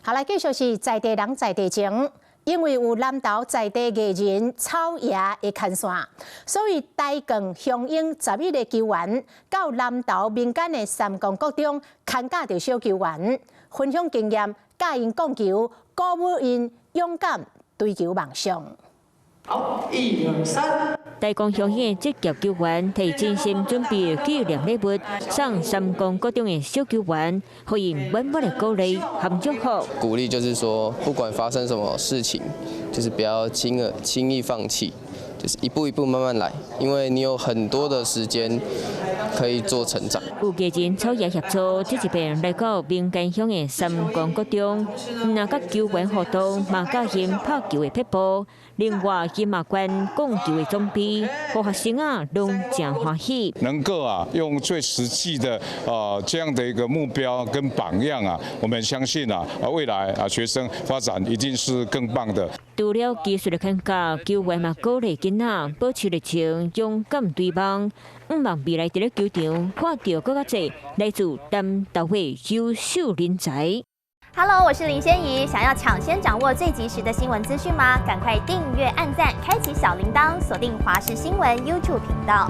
好，来继续是在地人在地情。因为有南投在地艺人草爷的牵线，所以台更响应11个球员到南投民间的三公国中牵架着小球员，分享经验，教因讲球，鼓舞因勇敢追求梦想。好，1、2、3。台江乡的职业球员提真心准备纪念礼物，送三公国中的小球员，给因满满的鼓励和祝福。鼓励就是说，不管发生什么事情，就是不要轻易放弃，就是一步一步慢慢来，因为你有很多的时间可以做成长。有艺人草野协助，这一遍来到民间乡的三公国中，那甲球员互动，嘛教因拍球的撇步。另外，金马关讲球的装备，和学生啊拢真欢喜。能够用最实际的这样的一个目标跟榜样我们相信未来学生发展一定是更棒的。除了技术的看教，球员嘛鼓励囡仔保持热情，勇敢对望，希望未来伫咧球场看到更加侪来自南投的优秀人才。Hello， 我是林仙怡。想要抢先掌握最及时的新闻资讯吗？赶快订阅、按赞、开启小铃铛，锁定华视新闻 YouTube 频道。